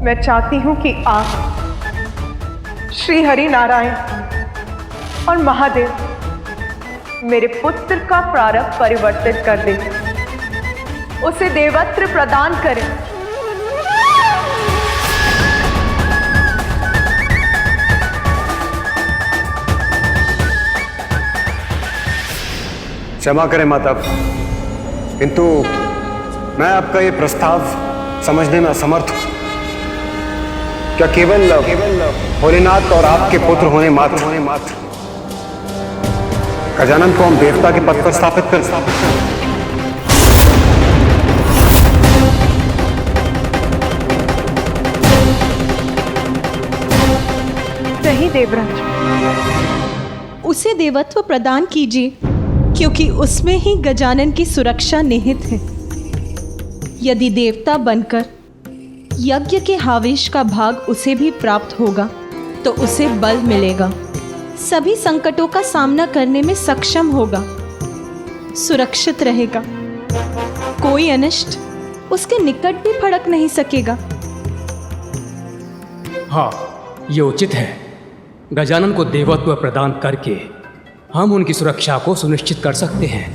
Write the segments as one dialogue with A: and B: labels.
A: मैं चाहती हूं कि आप श्री हरि नारायण और महादेव मेरे पुत्र का प्रारब्ध परिवर्तित कर दें, उसे देवत्व प्रदान करें।
B: क्षमा करें माता, किंतु मैं आपका ये प्रस्ताव समझने में असमर्थ हूं। क्या केवल भोलेनाथ और आपके पुत्र होने मात्र गजानन को हम देवता के पद पर स्थापित कर
A: नहीं देवराज,
C: उसे देवत्व प्रदान कीजिए, क्योंकि उसमें ही गजानन की सुरक्षा निहित है। यदि देवता बनकर यज्ञ के हावेश का भाग उसे भी प्राप्त होगा तो उसे बल मिलेगा, सभी संकटों का सामना करने में सक्षम होगा, सुरक्षित रहेगा, कोई अनिष्ट उसके निकट भी फड़क नहीं सकेगा।
D: हाँ, ये उचित है। गजानन को देवत्व प्रदान करके हम उनकी सुरक्षा को सुनिश्चित कर सकते हैं।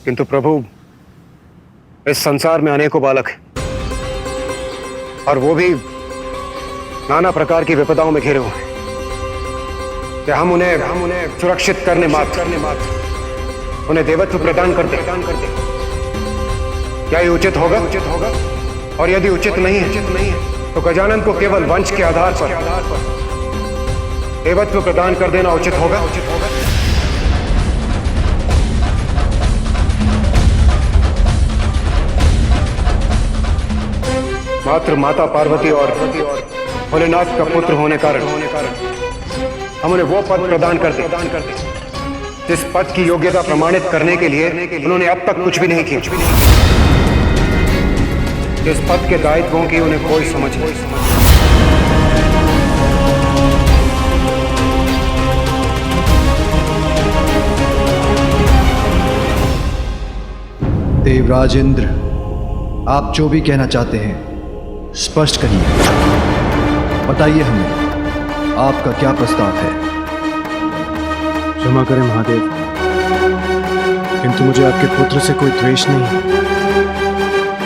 B: किंतु प्रभु, इस संसार में अनेकों बालक हैं और वो भी नाना प्रकार की विपदाओं में घिरे हुए हैं। क्या हम उन्हें सुरक्षित करने मात्र उन्हें देवत्व प्रदान करते क्या ये उचित होगा? और यदि उचित नहीं है तो गजानन को केवल वंश के आधार पर देवत्व प्रदान कर देना उचित होगा। मात्र माता पार्वती और भोलेनाथ का पुत्र होने कारण हम उन्हें वो पद प्रदान करते जिस पद की योग्यता प्रमाणित करने के लिए उन्होंने अब तक कुछ भी नहीं किया, जिस पद के दायित्वों की उन्हें कोई समझ नहीं।
E: देवराज इंद्र, आप जो भी कहना चाहते हैं स्पष्ट करिए, बताइए हमें आपका क्या प्रस्ताव है।
F: क्षमा करें महादेव, किंतु मुझे आपके पुत्र से कोई द्वेष नहीं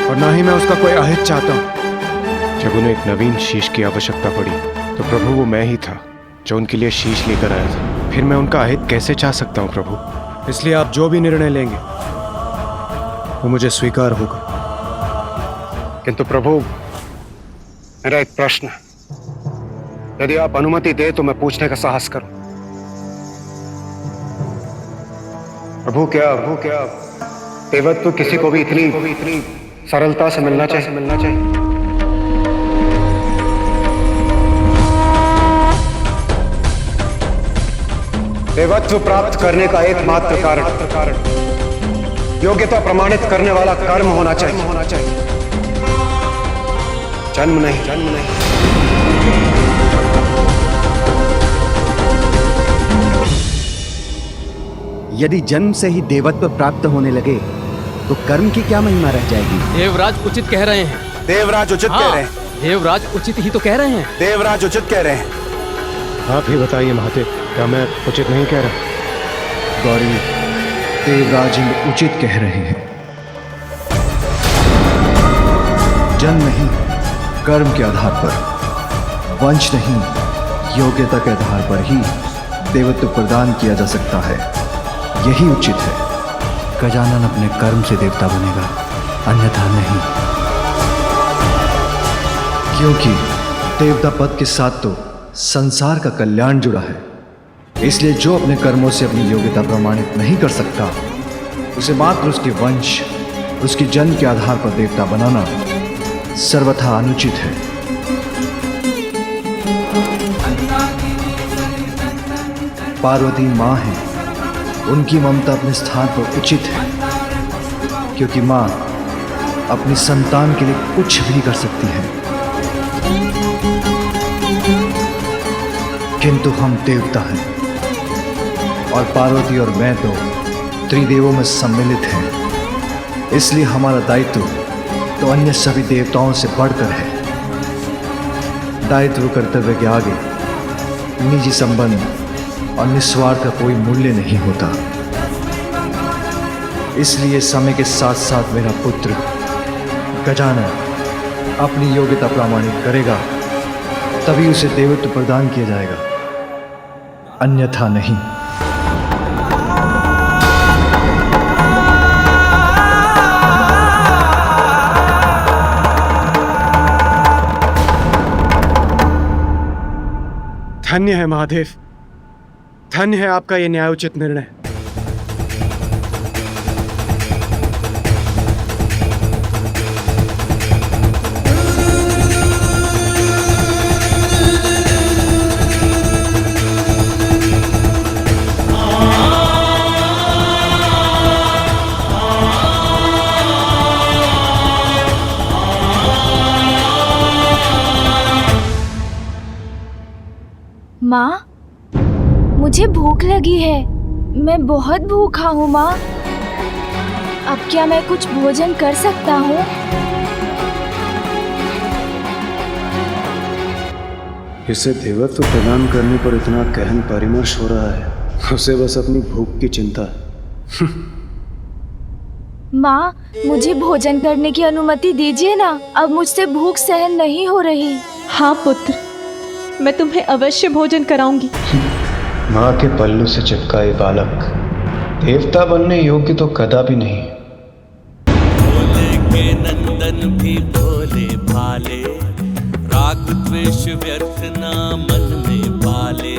F: और ना ही मैं उसका कोई अहित चाहता हूं। जब उन्हें एक नवीन शीश की आवश्यकता पड़ी तो प्रभु वो मैं ही था जो उनके लिए शीश लेकर आया था। फिर मैं उनका अहित कैसे चाह सकता हूं प्रभु? इसलिए आप जो भी निर्णय लेंगे वो मुझे स्वीकार होगा।
B: किंतु प्रभु, मेरा एक प्रश्न है, यदि आप अनुमति दे तो मैं पूछने का साहस करूं। प्रभु, क्या देवत्व किसी को भी इतनी सरलता से मिलना चाहिए? देवत्व प्राप्त करने का एकमात्र कारण योग्यता प्रमाणित करने वाला कर्म होना चाहिए, जन्म नहीं।
G: यदि जन्म से ही देवत्व प्राप्त होने लगे तो कर्म की क्या महिमा रह जाएगी?
D: देवराज उचित कह रहे हैं।
F: देवराज उचित कह रहे हैं।
D: देवराज उचित ही तो कह रहे हैं।
F: देवराज उचित कह रहे हैं। आप ही बताइए महादेव, क्या मैं उचित नहीं कह रहा?
E: गौरी, देवराज इंद्र उचित कह रहे हैं। जन्म नहीं, कर्म के आधार पर, वंश नहीं, योग्यता के आधार पर ही देवत्व प्रदान किया जा सकता है। यही उचित है। गजानन अपने कर्म से देवता बनेगा, अन्यथा नहीं, क्योंकि देवता पद के साथ तो संसार का कल्याण जुड़ा है। इसलिए जो अपने कर्मों से अपनी योग्यता प्रमाणित नहीं कर सकता, उसे मात्र उसके वंश, उसकी जन्म के आधार पर देवता बनाना सर्वथा अनुचित है। पार्वती माँ है, उनकी ममता अपने स्थान पर उचित है, क्योंकि माँ अपनी संतान के लिए कुछ भी कर सकती है। किंतु हम देवता हैं और पार्वती और मैं तो त्रिदेवों में सम्मिलित हैं, इसलिए हमारा दायित्व तो अन्य सभी देवताओं से बढ़कर है। दायित्व कर्तव्य के आगे निजी संबंध और निस्वार्थ का कोई मूल्य नहीं होता। इसलिए समय के साथ साथ मेरा पुत्र गजानन अपनी योग्यता प्रमाणित करेगा, तभी उसे देवत्व प्रदान किया जाएगा, अन्यथा नहीं।
F: धन्य है महादेव, धन्य है आपका यह न्यायोचित निर्णय।
H: माँ, मुझे भूख लगी है। मैं बहुत भूखा हूँ माँ। अब क्या मैं कुछ भोजन कर सकता हूँ?
F: इसे देवत्व प्रदान करने पर इतना गहन परामर्श हो रहा है, उसे बस अपनी भूख की चिंता है।
H: माँ, मुझे भोजन करने की अनुमति दीजिए ना। अब मुझसे भूख सहन नहीं हो रही।
C: हाँ पुत्र, मैं तुम्हें अवश्य भोजन कराऊंगी।
F: माँ के पल्लू से चिपका ये बालक देवता बनने योग्य तो कदापि नहीं।
I: भोले के नंदन भी भोले भाले, राग द्वेष व्यर्थ ना मन में पाले।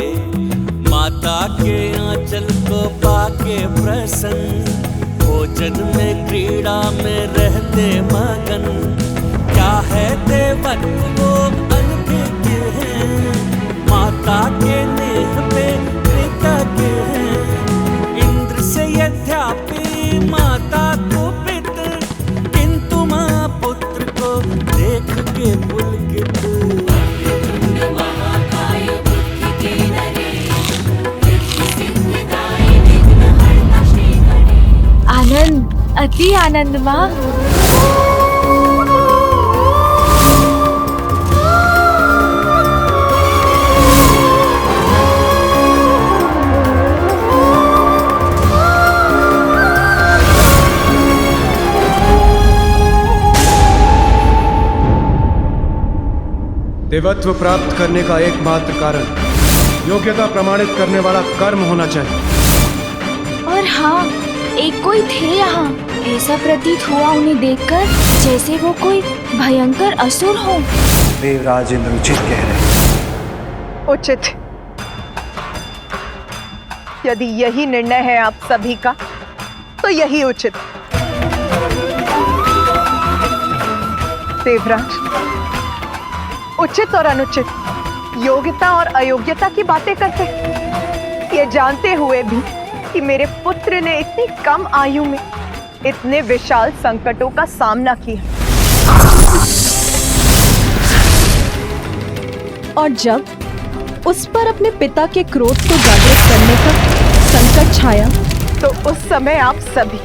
I: माता के आंचल को पाके प्रसन्न, भोजन में क्रीड़ा में रहते मगन। क्या है देवत्व वो अनभिज्ञ है, माता के नेह पे कृतज्ञ है। इंद्र से यद्यपि माता को पितर, किंतु माँ पुत्र को देख के पुलकित।
H: आनंद, अति आनंद माँ।
F: देवत्व प्राप्त करने का एकमात्र कारण योग्यता प्रमाणित करने वाला कर्म होना चाहिए।
H: और हाँ, एक कोई थे यहाँ। ऐसा प्रतीत हुआ उन्हें देखकर जैसे वो कोई भयंकर असुर हो।
E: देवराज इंद्र उचित कह रहे हैं।
A: उचित। यदि यही निर्णय है आप सभी का, तो यही उचित। देवराज, उचित और अनुचित, योग्यता और अयोग्यता की बातें करते, ये जानते हुए भी कि मेरे पुत्र ने इतनी कम आयु में इतने विशाल संकटों का सामना किया।
C: और जब उस पर अपने पिता के क्रोध को जागृत करने का संकट छाया,
A: तो उस समय आप सभी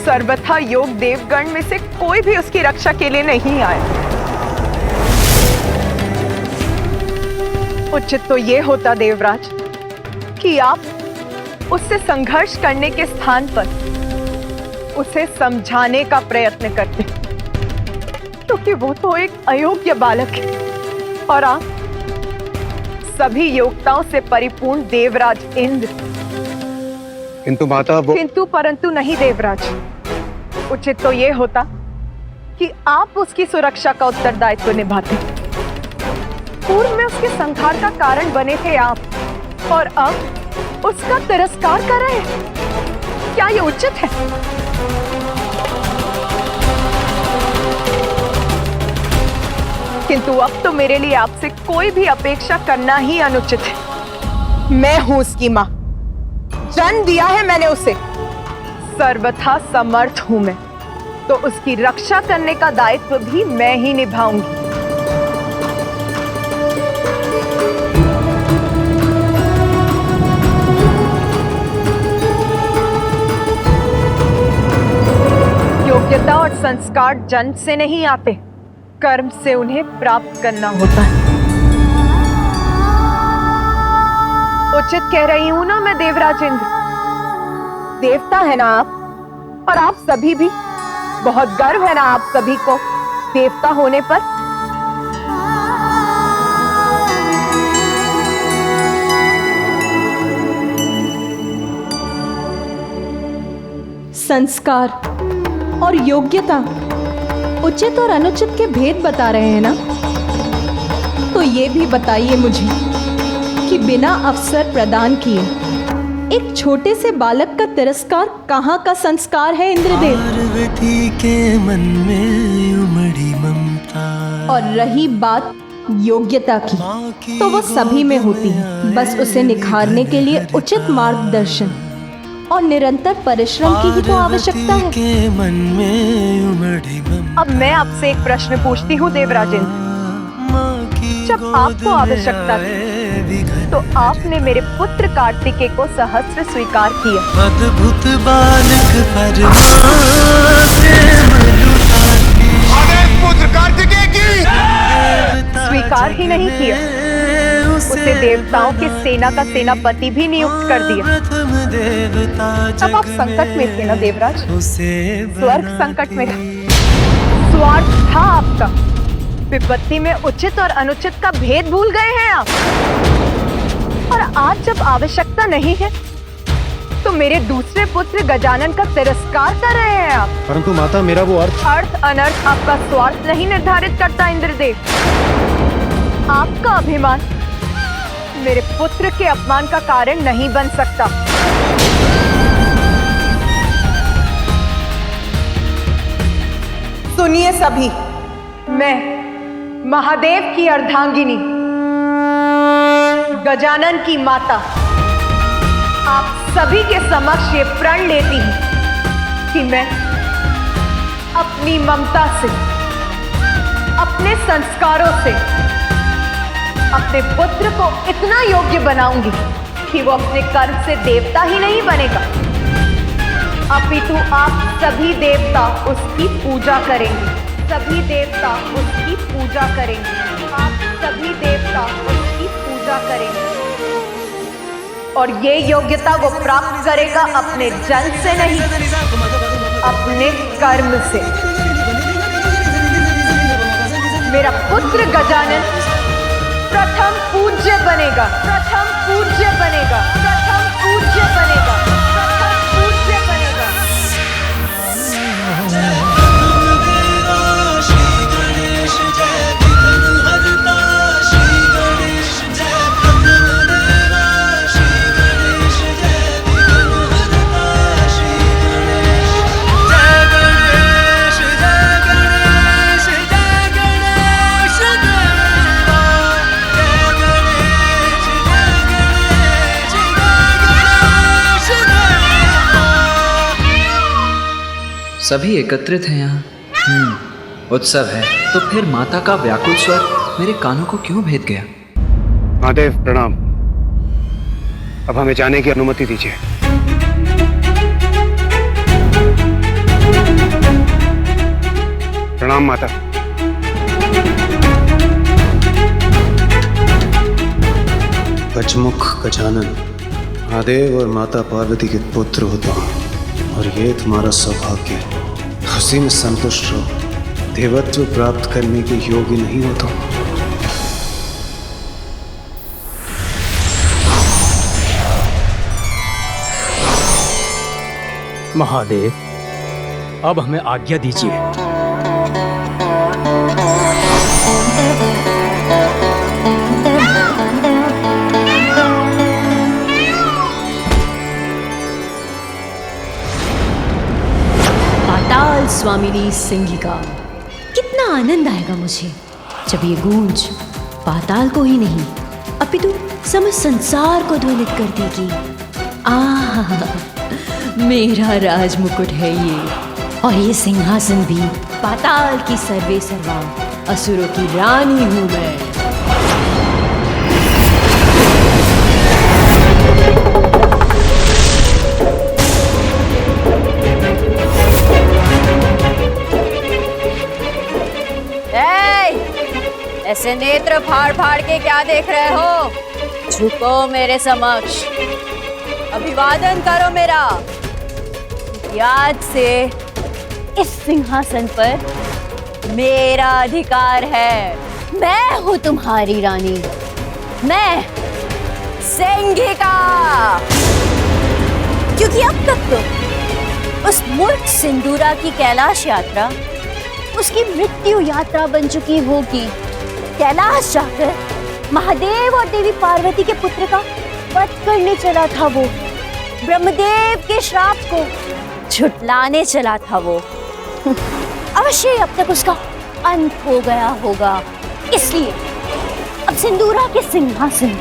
A: सर्वथा योग देवगण में से कोई भी उसकी रक्षा के लिए नहीं आया। उचित तो ये होता देवराज कि आप उससे संघर्ष करने के स्थान पर उसे समझाने का प्रयत्न करते, क्योंकि वो तो एक अयोग्य बालक है और आप सभी योग्यताओं से परिपूर्ण देवराज इंद्र।
B: किंतु माता वो
A: किंतु परंतु नहीं देवराज। उचित तो ये होता कि आप उसकी सुरक्षा का उत्तरदायित्व निभाते। पूर्व में उसके संहार का कारण बने थे आप, और अब उसका तिरस्कार कर रहे हैं। क्या ये उचित है? किंतु अब तो मेरे लिए आपसे कोई भी अपेक्षा करना ही अनुचित है। मैं हूं उसकी मां, जन्म दिया है मैंने उसे, सर्वथा समर्थ हूं मैं, तो उसकी रक्षा करने का दायित्व भी मैं ही निभाऊंगी। संस्कार जन्म से नहीं आते, कर्म से उन्हें प्राप्त करना होता है। उचित कह रही हूं ना मैं देवराज इंद्र? देवता है ना आप, और आप सभी भी। बहुत गर्व है ना आप सभी को देवता होने पर।
C: संस्कार और योग्यता उचित और अनुचित के भेद बता रहे हैं ना? तो ये भी बताइए मुझे कि बिना अवसर प्रदान किए एक छोटे से बालक का तिरस्कार कहाँ का संस्कार है इंद्रदेव?
I: पार्वती के मन में उमड़ी ममता।
C: और रही बात योग्यता की, तो वो सभी में होती है। बस उसे निखारने के लिए उचित मार्गदर्शन और निरंतर परिश्रम की ही तो आवश्यकता है।
I: के मन में उमड़ी ममता।
A: अब मैं आपसे एक प्रश्न पूछती हूँ देवराजेंद्र, जब आपको आवश्यकता थी तो आपने मेरे पुत्र कार्तिकेय को सहस्त्र स्वीकार किया।
I: अद्भुत बालक
B: पुत्र कार्तिकेय की
A: स्वीकार ही नहीं किया, उसे देवताओं की सेना का सेनापति भी नियुक्त कर दिया। तब आप संकट में थे ना देवराज, स्वर्ग संकट में था। स्वार्थ था आपका। विपत्ति में उचित और अनुचित का भेद भूल गए हैं आप। और आज जब आवश्यकता नहीं है तो मेरे दूसरे पुत्र गजानन का तिरस्कार कर रहे हैं आप।
F: परंतु माता, मेरा वो
A: अर्थ अनर्थ आपका स्वार्थ नहीं निर्धारित करता इंद्रदेव। आपका अभिमान मेरे पुत्र के अपमान का कारण नहीं बन सकता। सुनिए सभी, मैं महादेव की अर्धांगिनी गजानन की माता आप सभी के समक्ष ये प्रण लेती हूं कि मैं अपनी ममता से, अपने संस्कारों से अपने पुत्र को इतना योग्य बनाऊंगी कि वो अपने कर्म से देवता ही नहीं बनेगा, अपितु आप सभी देवता उसकी पूजा करेंगे। सभी देवता उसकी पूजा करेंगे। आप सभी देवता उसकी पूजा करेंगे। और ये योग्यता वो प्राप्त करेगा अपने जन्म से नहीं, अपने कर्म से। मेरा पुत्र गजानन प्रथम पूज्य बनेगा, प्रथम पूज्य बनेगा, प्रथम पूज्य बनेगा, प्रथम पूज्य बनेगा।
E: सभी एकत्रित हैं यहाँ। उत्सव है, तो फिर माता का व्याकुल स्वर मेरे कानों को क्यों भेद गया?
B: महादेव प्रणाम। अब हमें जाने की अनुमति दीजिए। प्रणाम माता।
F: गजमुख गजानन, महादेव और माता पार्वती के पुत्र होता हूँ, और ये तुम्हारा सौभाग्य है। उसी में संतुष्ट रहो। देवत्व प्राप्त करने के योग्य नहीं होता।
D: महादेव, अब हमें आज्ञा दीजिए।
J: पाताल स्वामिनी सिंहिका, कितना आनंद आएगा मुझे जब ये गूंज पाताल को ही नहीं अपितु समस्त संसार को ध्वनित कर देगी। आहा, मेरा राजमुकुट है ये, और ये सिंहासन भी पाताल की सर्वे सर्वा असुरों की रानी हूं मैं।
K: ऐसे नेत्र फाड़ फाड़ के क्या देख रहे हो? झुको मेरे समक्ष, अभिवादन करो मेरा। याद से इस सिंहासन पर मेरा अधिकार है। मैं हूं तुम्हारी रानी, मैं सिंघिका। क्योंकि अब तक तो उस मूर्ख सिंदूरा की कैलाश यात्रा उसकी मृत्यु यात्रा बन चुकी होगी। कैलाश जाकर महादेव और देवी पार्वती के पुत्र का वध करने चला था वो। ब्रह्मदेव के श्राप को झुटलाने चला था वो। अवश्य अब तक उसका अंत हो गया होगा। इसलिए अब सिंदूरा के सिंहासन,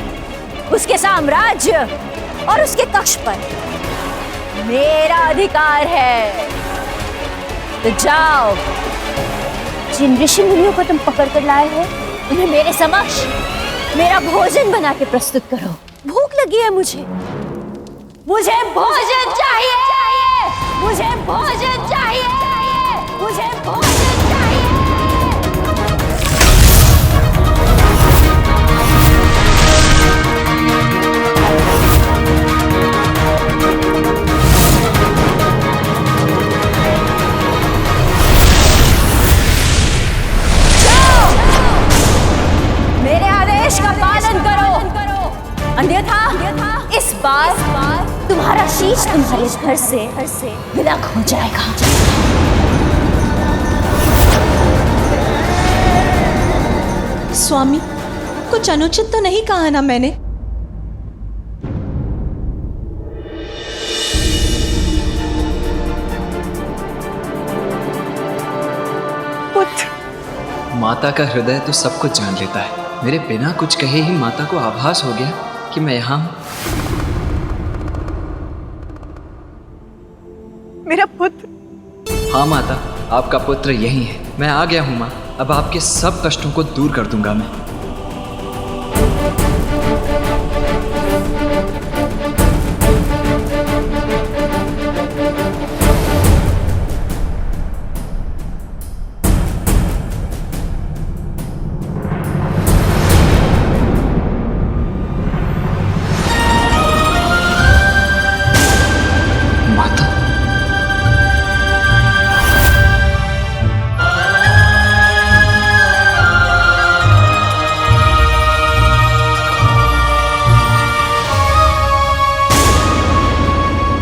K: उसके साम्राज्य और उसके कक्ष पर मेरा अधिकार है। तो जाओ, जिन ऋषि मुनियों को तुम पकड़ कर लाए हो उन्हें मेरे समक्ष मेरा भोजन बना के प्रस्तुत करो। भूख लगी है मुझे भोजन चाहिए, मुझे भोजन चाहिए, मुझे भोजन चाहिए। मेरे आदेश का पालन करो, अन्यथा इस बार तुम्हारा शीश तुम्हारे घर से विलग हो जाएगा।
C: स्वामी, कुछ अनुचित तो नहीं कहा ना मैंने?
E: माता का हृदय तो सब कुछ जान लेता है। मेरे बिना कुछ कहे ही माता को आभास हो गया कि मैं यहाँ हूँ।
A: मेरा पुत्र।
E: हाँ माता, आपका पुत्र यही है। मैं आ गया हूँ माँ। अब आपके सब कष्टों को दूर कर दूंगा मैं।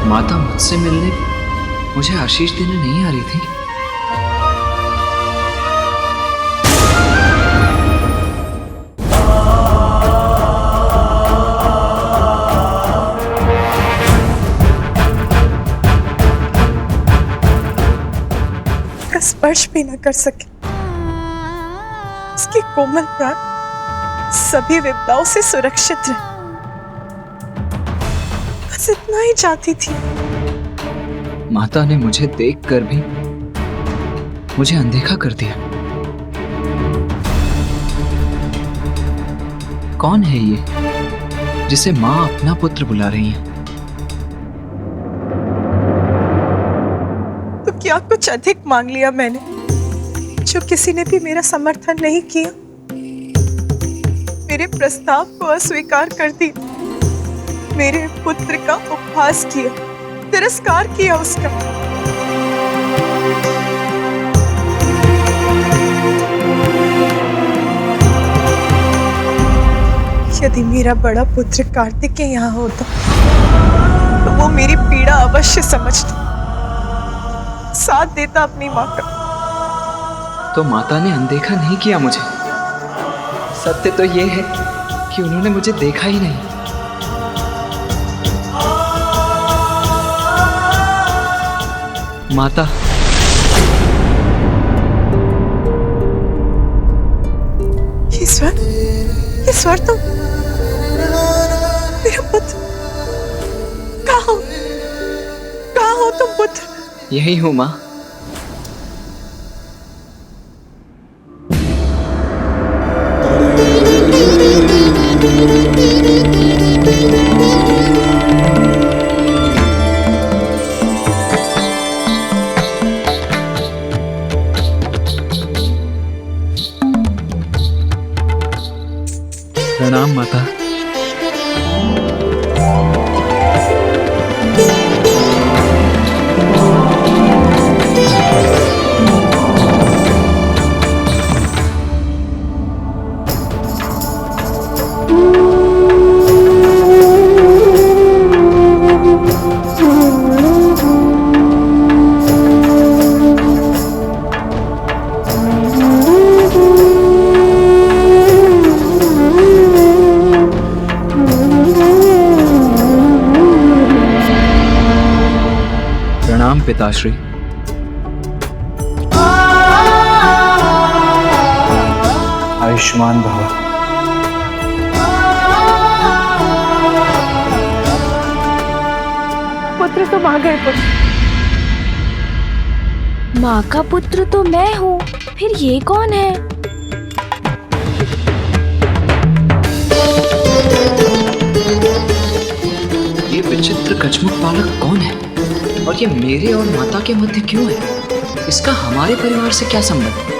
E: माता मुझसे मिलने मुझे आशीष देने नहीं आ रही थी।
A: का स्पर्श भी न कर सके। उसकी कोमल प्राण सभी विपदाओं से सुरक्षित रहे, बस इतना ही चाहती थी।
E: माता ने मुझे देखकर भी मुझे अनदेखा कर दिया। कौन है ये जिसे माँ अपना पुत्र बुला रही है?
A: तो क्या कुछ अधिक मांग लिया मैंने, जो किसी ने भी मेरा समर्थन नहीं किया? मेरे प्रस्ताव को अस्वीकार कर दिया, मेरे पुत्र का उपहास किया, तिरस्कार किया उसका। यदि मेरा बड़ा पुत्र कार्तिकेय यहाँ होता तो वो मेरी पीड़ा अवश्य समझता, साथ देता अपनी माँ का।
E: तो माता ने अनदेखा नहीं किया मुझे। सत्य तो ये है कि उन्होंने मुझे देखा ही नहीं। माता,
A: ये स्वर तो मेरा पुत्र। कहाँ हो तुम पुत्र?
E: यही हूँ माँ। प्रणाम पिताश्री। आयुष्मान भव।
A: पुत्र तो मां गए पुत्र।
H: माँ का पुत्र तो मैं हूँ, फिर ये कौन है?
L: ये विचित्र कछमुख बालक कौन है और ये मेरे और माता के मध्य क्यों है? इसका हमारे परिवार से क्या संबंध?